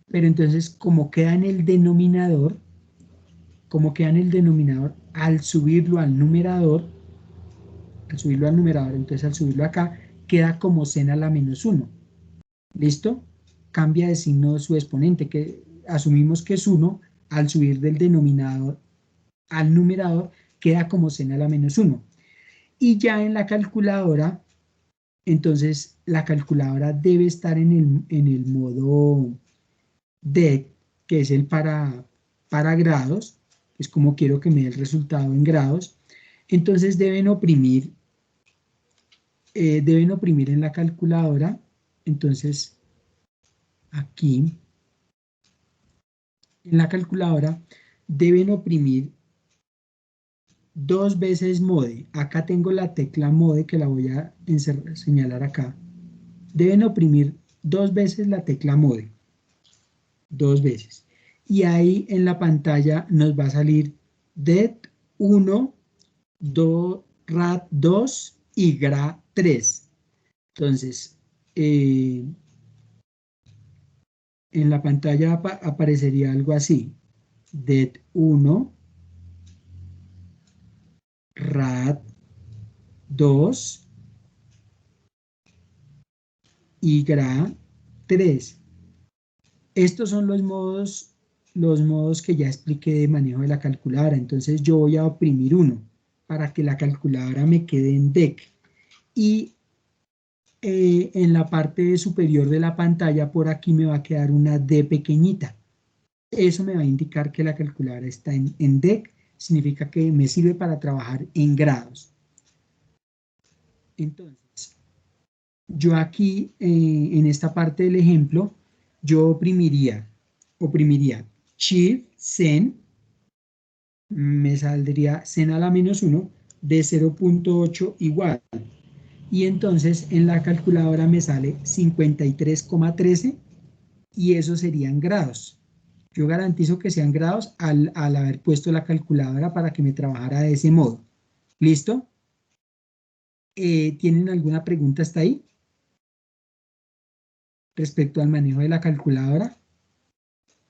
Pero entonces, como queda en el denominador, al subirlo al numerador, entonces al subirlo acá, queda como sen a la menos 1. ¿Listo? Cambia de signo su exponente, que asumimos que es 1, al subir del denominador al numerador, queda como sen a la menos 1. Y ya en la calculadora, entonces la calculadora debe estar en el modo DEC, que es el para grados, es como quiero que me dé el resultado en grados. Entonces deben oprimir en la calculadora. Entonces, aquí, en la calculadora, deben oprimir 2 veces mode. Acá tengo la tecla mode que la voy a señalar acá. Deben oprimir 2 veces la tecla mode. 2 veces. Y ahí en la pantalla nos va a salir det 1, rat 2 y gra 3. Entonces, en la pantalla aparecería algo así. Det 1, rat 2 y gra 3. Estos son los modos que ya expliqué de manejo de la calculadora. Entonces yo voy a oprimir uno para que la calculadora me quede en DEC. Y en la parte superior de la pantalla, por aquí me va a quedar una D pequeñita. Eso me va a indicar que la calculadora está en DEC, significa que me sirve para trabajar en grados. Entonces, yo aquí, en esta parte del ejemplo, yo oprimiría Shift, Sen, me saldría Sen a la menos 1 de 0,8 igual. Y entonces en la calculadora me sale 53,13 y eso serían grados. Yo garantizo que sean grados al haber puesto la calculadora para que me trabajara de ese modo. ¿Listo? ¿Tienen alguna pregunta hasta ahí? Respecto al manejo de la calculadora,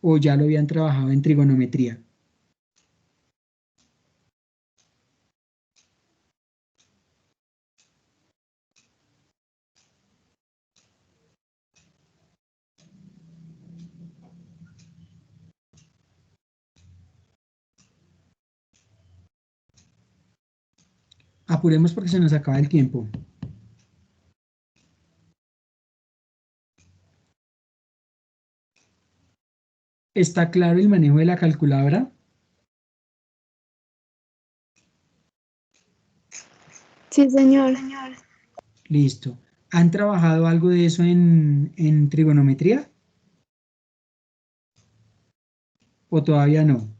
o ya lo habían trabajado en trigonometría. Apuremos porque se nos acaba el tiempo. ¿Está claro el manejo de la calculadora? Sí, señor. Listo. ¿Han trabajado algo de eso en trigonometría? ¿O todavía no?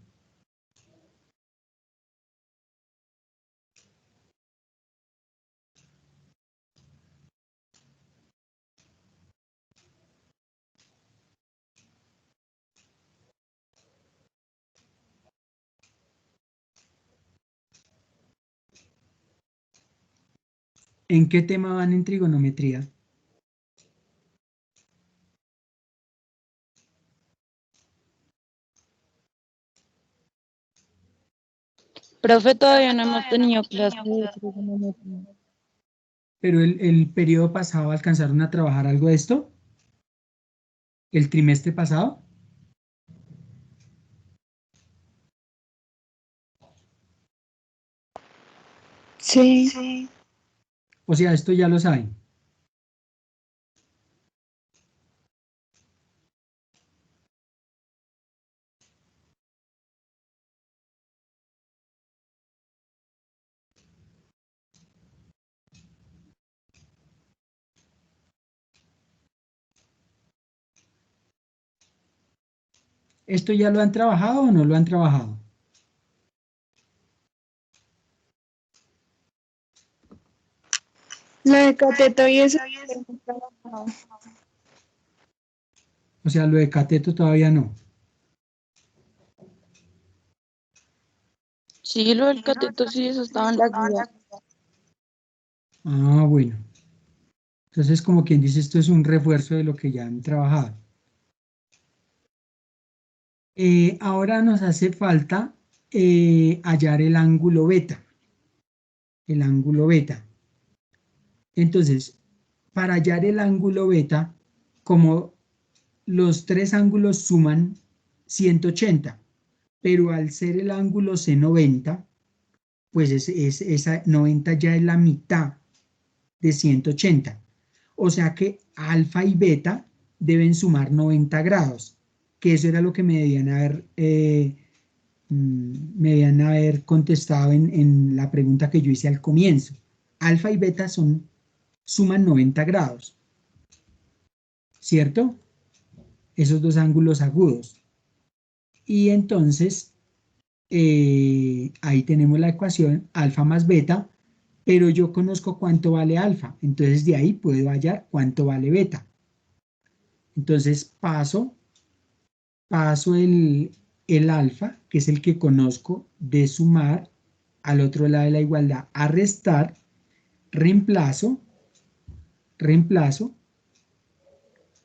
¿En qué tema van en trigonometría? Profe, todavía no hemos tenido clase de trigonometría. ¿Pero el periodo pasado alcanzaron a trabajar algo de esto? ¿El trimestre pasado? Sí. O sea, esto ya lo saben. ¿Esto ya lo han trabajado o no lo han trabajado? Lo de cateto y eso. O sea, lo de cateto todavía no. Sí, lo del cateto, sí, eso estaba en la guía. Ah, bueno. Entonces, como quien dice, esto es un refuerzo de lo que ya han trabajado. Ahora nos hace falta hallar el ángulo beta. El ángulo beta. Entonces, para hallar el ángulo beta, como los tres ángulos suman 180, pero al ser el ángulo C90, pues esa 90 ya es la mitad de 180. O sea que alfa y beta deben sumar 90 grados, que eso era lo que me debían haber contestado en la pregunta que yo hice al comienzo. Alfa y beta suman 90 grados, ¿cierto? Esos dos ángulos agudos. Y entonces, ahí tenemos la ecuación alfa más beta, pero yo conozco cuánto vale alfa, entonces de ahí puedo hallar cuánto vale beta. Entonces paso el alfa, que es el que conozco, de sumar al otro lado de la igualdad a restar, reemplazo, reemplazo,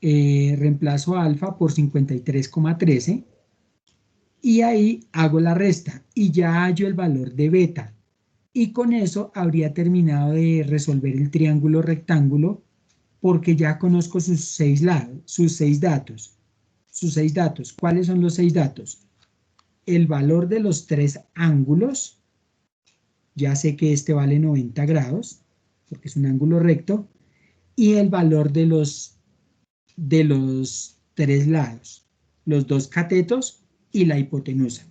reemplazo alfa por 53,13 y ahí hago la resta y ya hallo el valor de beta. Y con eso habría terminado de resolver el triángulo rectángulo porque ya conozco sus seis lados, sus seis datos. Sus seis datos. ¿Cuáles son los seis datos? El valor de los tres ángulos, ya sé que este vale 90 grados, porque es un ángulo recto, y el valor de los tres lados, los dos catetos y la hipotenusa.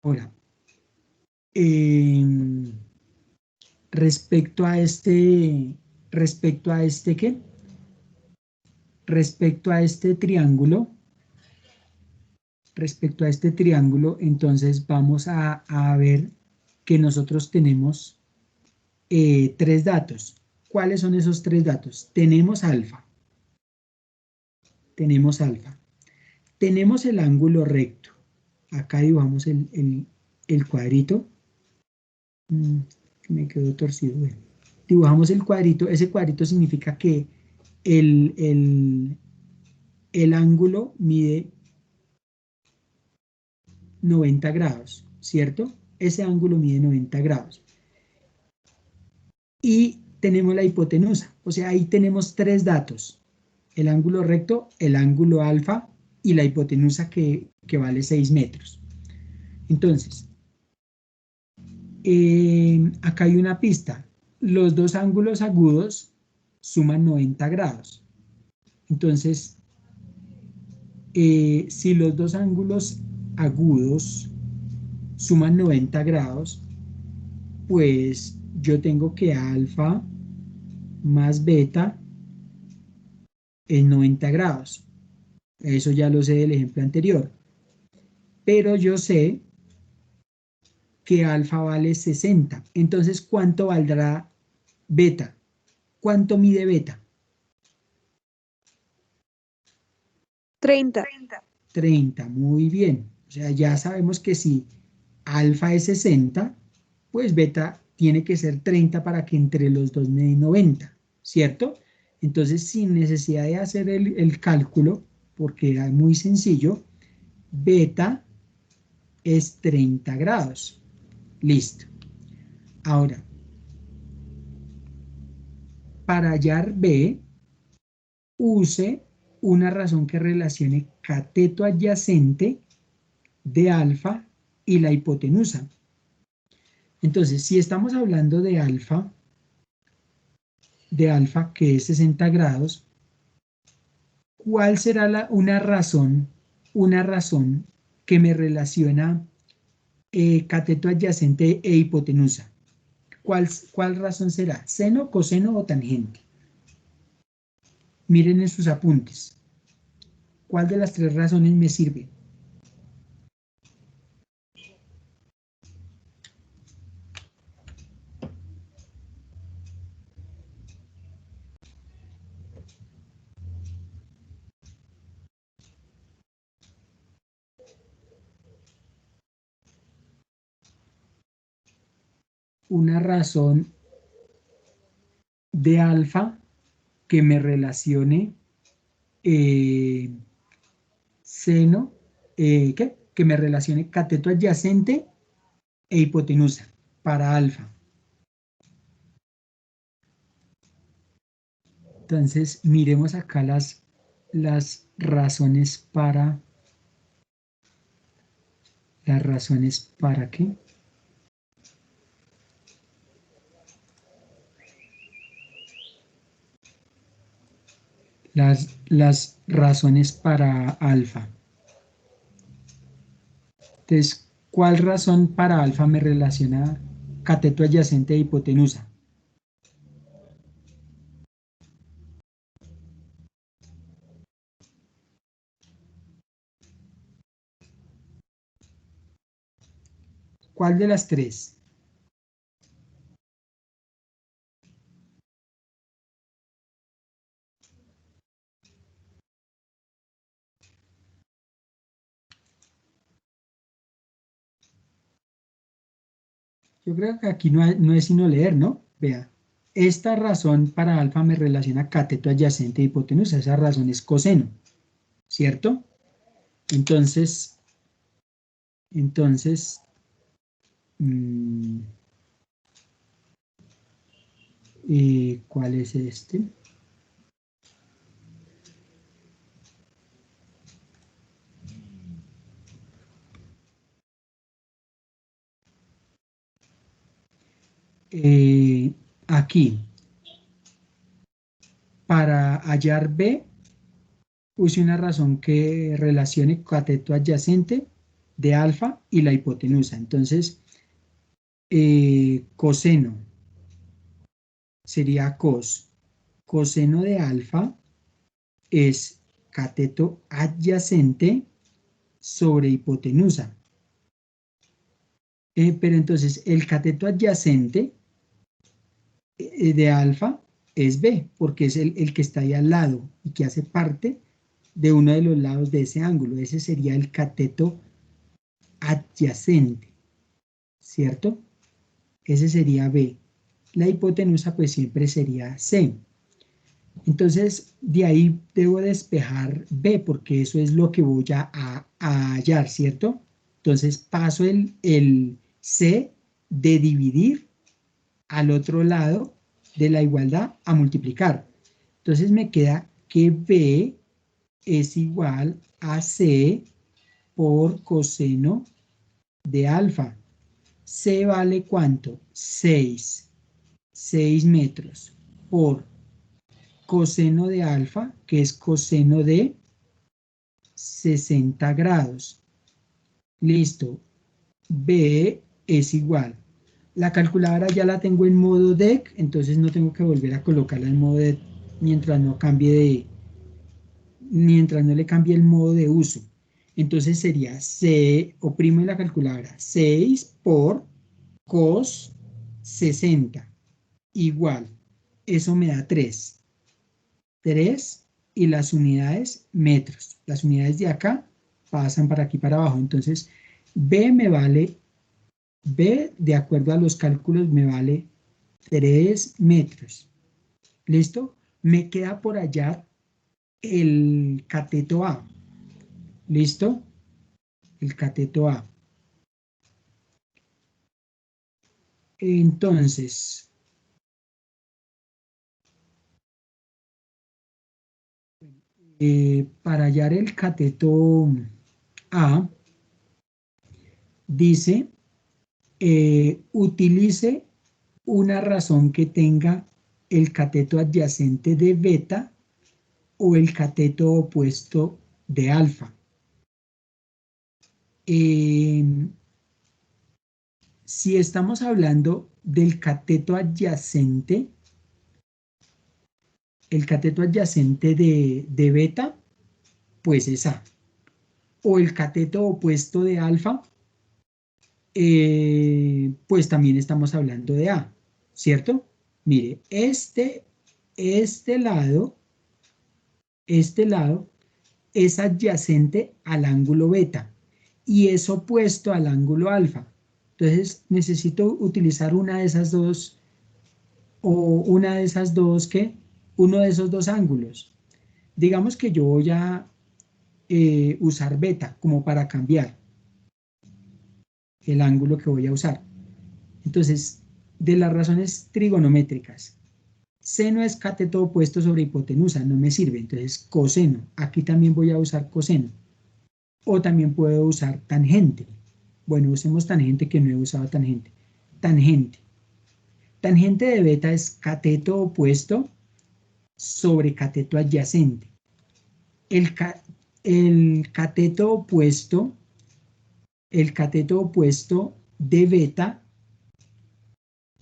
Ahora, eh, respecto a este ¿qué? Respecto a este triángulo, entonces vamos a ver que nosotros tenemos tres datos. ¿Cuáles son esos tres datos? Tenemos alfa, tenemos el ángulo recto. Acá dibujamos el cuadrito. Me quedó torcido. Bueno, dibujamos el cuadrito. Ese cuadrito significa que el, el, el ángulo mide 90 grados, ¿cierto? Ese ángulo mide 90 grados. Y tenemos la hipotenusa, o sea, ahí tenemos tres datos, el ángulo recto, el ángulo alfa y la hipotenusa que vale 6 metros. Entonces, acá hay una pista, los dos ángulos agudos suman 90 grados. Entonces, si los dos ángulos agudos suman 90 grados, pues yo tengo que alfa más beta es 90 grados. Eso ya lo sé del ejemplo anterior. Pero yo sé que alfa vale 60. Entonces, ¿cuánto valdrá beta? ¿Cuánto mide beta? 30. 30, muy bien. O sea, ya sabemos que si alfa es 60, pues beta tiene que ser 30 para que entre los dos me dé 90, ¿cierto? Entonces, sin necesidad de hacer el cálculo, porque era muy sencillo, beta es 30 grados. Listo. Ahora, para hallar B, use una razón que relacione cateto adyacente de alfa y la hipotenusa. Entonces, si estamos hablando de alfa que es 60 grados, ¿cuál será una razón que me relaciona cateto adyacente e hipotenusa? ¿Cuál razón será? ¿Seno, coseno o tangente? Miren en sus apuntes. ¿Cuál de las tres razones me sirve? Una razón de alfa que me relacione seno, que me relacione cateto adyacente e hipotenusa para alfa. Entonces, miremos acá las razones para... ¿Las razones para qué? Las razones para alfa. Entonces, ¿cuál razón para alfa me relaciona cateto adyacente e hipotenusa? ¿Cuál de las tres? Yo creo que aquí no es sino leer, ¿no? Vea, esta razón para alfa me relaciona cateto adyacente e hipotenusa. Esa razón es coseno, ¿cierto? Entonces, ¿cuál es este? Aquí, para hallar B, use una razón que relacione cateto adyacente de alfa y la hipotenusa. Entonces, coseno sería cos. Coseno de alfa es cateto adyacente sobre hipotenusa. Pero entonces, el cateto adyacente de alfa es B, porque es el que está ahí al lado y que hace parte de uno de los lados de ese ángulo. Ese sería el cateto adyacente, ¿cierto? Ese sería B. La hipotenusa pues siempre sería C. Entonces, de ahí debo despejar B, porque eso es lo que voy a hallar, ¿cierto? Entonces, paso el C de dividir al otro lado de la igualdad a multiplicar. Entonces, me queda que B es igual a C por coseno de alfa. C vale ¿cuánto? 6. 6 metros por coseno de alfa, que es coseno de 60 grados. Listo. B es igual. La calculadora ya la tengo en modo DEC, entonces no tengo que volver a colocarla en modo DEC mientras no le cambie el modo de uso. Entonces sería C, oprime la calculadora, 6 por cos 60 igual, eso me da 3. 3 y las unidades metros. Las unidades de acá pasan para aquí para abajo. Entonces, B me vale B, de acuerdo a los cálculos, me vale 3 metros. ¿Listo? Me queda por allá el cateto A. ¿Listo? El cateto A. Entonces, para hallar el cateto A, dice, utilice una razón que tenga el cateto adyacente de beta o el cateto opuesto de alfa. Si estamos hablando del cateto adyacente, el cateto adyacente de beta, pues es A. O el cateto opuesto de alfa, pues también estamos hablando de A, ¿cierto? Mire, este lado es adyacente al ángulo beta y es opuesto al ángulo alfa. Entonces necesito utilizar una de esas dos, o una de esas dos, ¿qué? Uno de esos dos ángulos. Digamos que yo voy a usar beta como para cambiar el ángulo que voy a usar. Entonces, de las razones trigonométricas, seno es cateto opuesto sobre hipotenusa, no me sirve, entonces coseno, aquí también voy a usar coseno. O también puedo usar tangente. Bueno, usemos tangente, que no he usado tangente. Tangente. Tangente de beta es cateto opuesto sobre cateto adyacente. El cateto opuesto de beta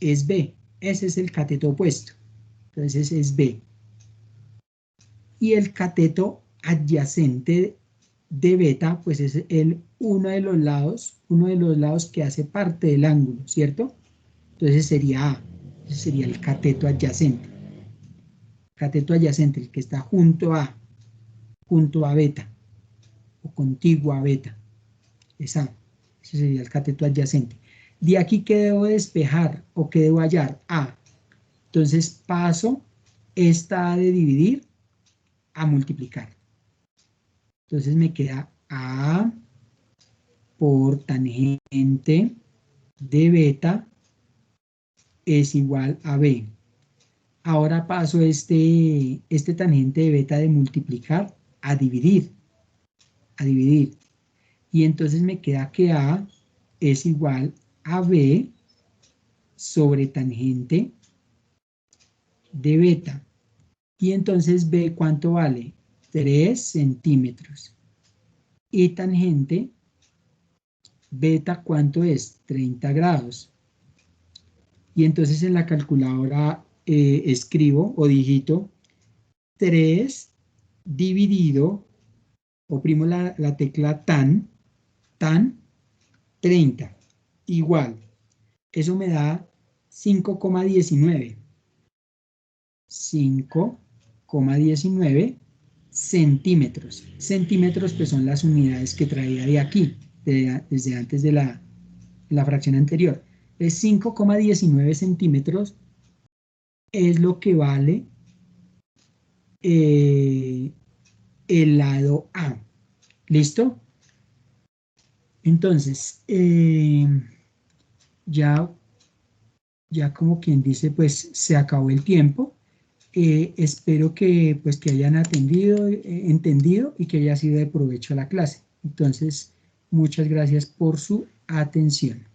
es B. Ese es el cateto opuesto. Entonces es B. Y el cateto adyacente de beta, pues es uno de los lados que hace parte del ángulo, ¿cierto? Entonces sería A. Ese sería el cateto adyacente. Cateto adyacente, el que está junto a beta, o contiguo a beta. Es A. Ese sería el cateto adyacente. De aquí, ¿qué debo despejar o qué debo hallar? A. Entonces paso esta A de dividir a multiplicar. Entonces me queda A por tangente de beta es igual a B. Ahora paso este tangente de beta de multiplicar a dividir. Y entonces me queda que A es igual a B sobre tangente de beta. Y entonces B, ¿cuánto vale? 3 centímetros. Y tangente beta, ¿cuánto es? 30 grados. Y entonces en la calculadora escribo o digito 3 dividido, oprimo la tecla tan 30, igual. Eso me da 5,19. 5,19 centímetros. Centímetros pues son las unidades que traía de aquí, desde antes de la fracción anterior. Es 5,19 centímetros es lo que vale el lado A. ¿Listo? Entonces, ya como quien dice, pues se acabó el tiempo. Espero que hayan entendido y que haya sido de provecho la clase. Entonces, muchas gracias por su atención.